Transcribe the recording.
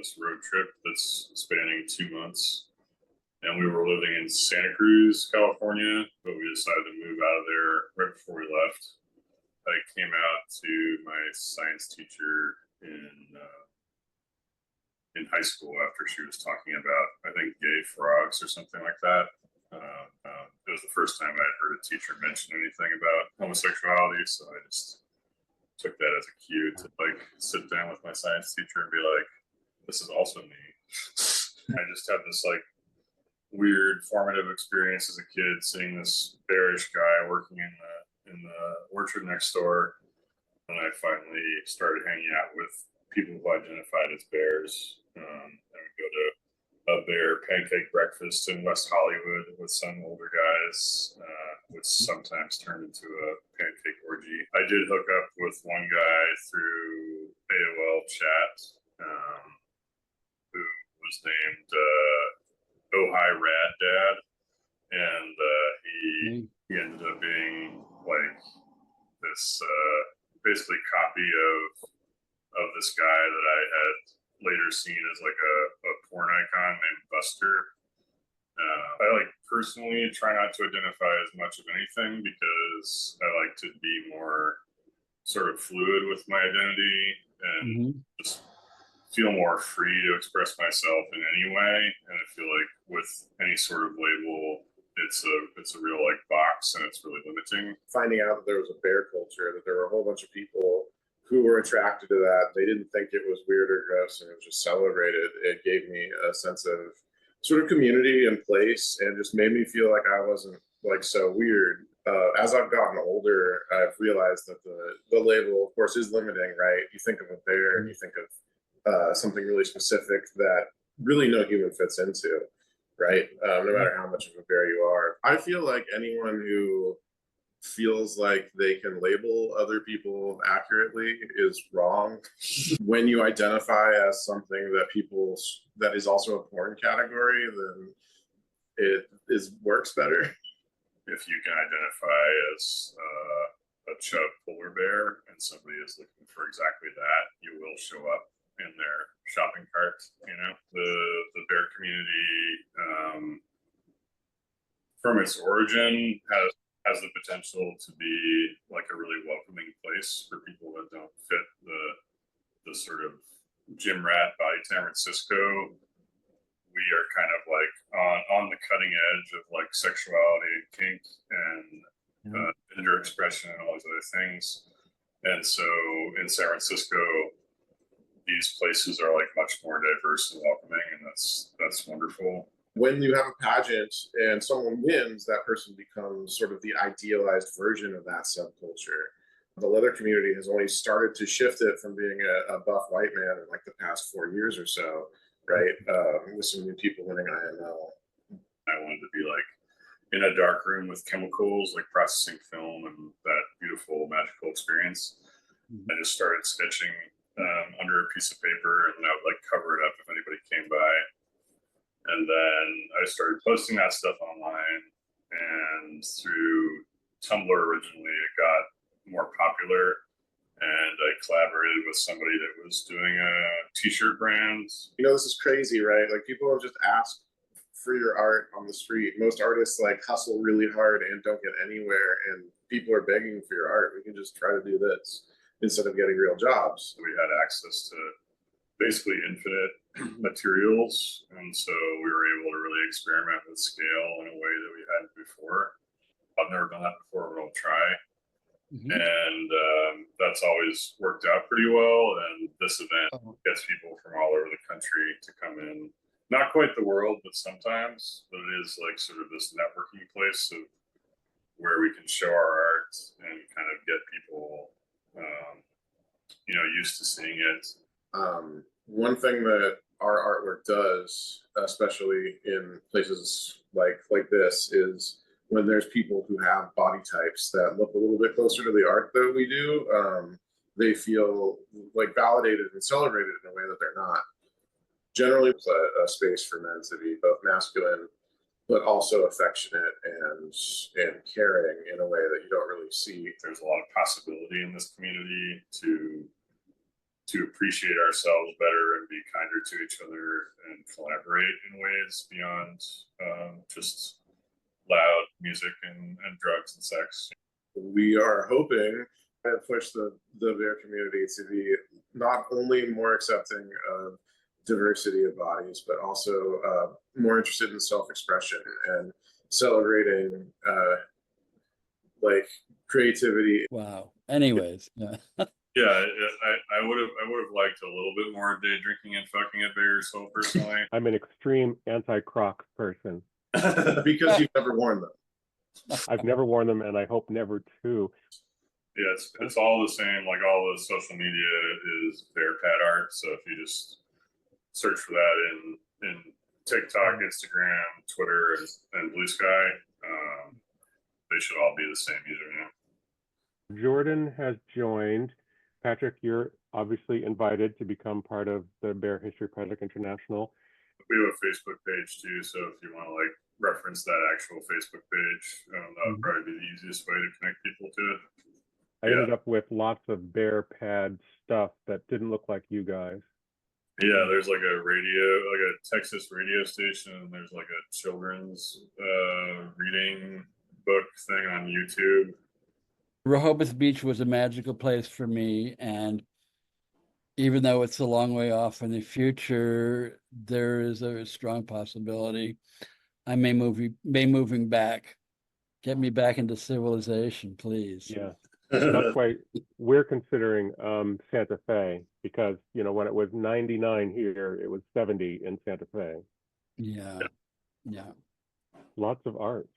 this road trip that's spanning 2 months. And we were living in Santa Cruz, California, but we decided to move out of there right before we left. I came out to my science teacher in high school after she was talking about, I think, gay frogs or something like that. It was the first time I had heard a teacher mention anything about homosexuality, so I just took that as a cue to like sit down with my science teacher and be like, this is also me. I just had this like weird formative experience as a kid, seeing this bearish guy working in the orchard next door. And I finally started hanging out with people who identified as bears. And we go to a bear pancake breakfast in West Hollywood with some older guys, which sometimes turned into a pancake orgy. I did hook up with one guy through AOL chat, who was named Oh Hi Rad Dad, and he ended up being like this basically copy of this guy that I had later seen as like a porn icon named Buster. I like personally try not to identify as much of anything because I like to be more sort of fluid with my identity and just feel more free to express myself in any way. And I feel like with any sort of label, it's a real like box, and it's really limiting. Finding out that there was a bear culture, that there were a whole bunch of people who were attracted to that. They didn't think it was weird or gross, and it was just celebrated. It gave me a sense of sort of community and place, and just made me feel like I wasn't like so weird. As I've gotten older, I've realized that the label, of course, is limiting, right? You think of a bear and you think of something really specific that really no human fits into, right? No matter how much of a bear you are. I feel like anyone who feels like they can label other people accurately is wrong. When you identify as something that is also a porn category, then it works better. If you can identify as a chub polar bear and somebody is looking for exactly that, you will show up in their shopping cart. You know, the bear community, from its origin, has the potential to be like a really welcoming place for people that don't fit the sort of gym rat body San Francisco. We are kind of like on the cutting edge of like sexuality and kink and gender expression and all these other things. And so in San Francisco, these places are like much more diverse and welcoming, and that's wonderful. When you have a pageant and someone wins, that person becomes sort of the idealized version of that subculture. The leather community has only started to shift it from being a buff white man in like the past 4 years or so, right? With some new people winning IML. I wanted to be like in a dark room with chemicals, like processing film and that beautiful magical experience. I just started sketching under a piece of paper, and I would like cover it up if anybody came by. And then I started posting that stuff online, and through Tumblr originally, it got more popular. And I collaborated with somebody that was doing a t-shirt brand. You know, this is crazy, right? Like people have just asked for your art on the street. Most artists like hustle really hard and don't get anywhere, and people are begging for your art. We can just try to do this instead of getting real jobs. We had access to basically infinite materials, and so we were able to really experiment with scale in a way that we hadn't before. I've never done that before, but I'll try. And that's always worked out pretty well, and this event gets people from all over the country to come in. Not quite the world, but sometimes. But it is like sort of this networking place of where we can show our art and kind of get people used to seeing it. One thing that our artwork does, especially in places like this, is when there's people who have body types that look a little bit closer to the art that we do, they feel like validated and celebrated in a way that they're not. Generally, it's a space for men to be both masculine, but also affectionate and caring in a way that you don't really see. There's a lot of possibility in this community to to appreciate ourselves better and be kinder to each other and collaborate in ways beyond just loud music and drugs and sex. We are hoping to push the bear community to be not only more accepting of diversity of bodies, but also more interested in self-expression and celebrating like creativity. Wow. Anyways, yeah. Yeah, I would have liked a little bit more day drinking and fucking at Bears Hole personally. I'm an extreme anti-Crocs person. Because you've never worn them. I've never worn them, and I hope never to. Yeah, it's all the same. Like all the social media is BearPad art. So if you just search for that in TikTok, Instagram, Twitter, and Blue Sky, they should all be the same username. Jordan has joined. Patrick, you're obviously invited to become part of the Bear History Project International. We have a Facebook page too, so if you want to like reference that actual Facebook page, that would probably be the easiest way to connect people to it. I ended up with lots of BearPad stuff that didn't look like you guys. Yeah, there's like a Texas radio station, and there's like a children's reading book thing on YouTube. Rehoboth Beach was a magical place for me, and even though it's a long way off in the future, there is a strong possibility I may moving back. Get me back into civilization, please. Yeah, that's why we're considering Santa Fe, because when it was 99 here, it was 70 in Santa Fe. Yeah. Lots of art.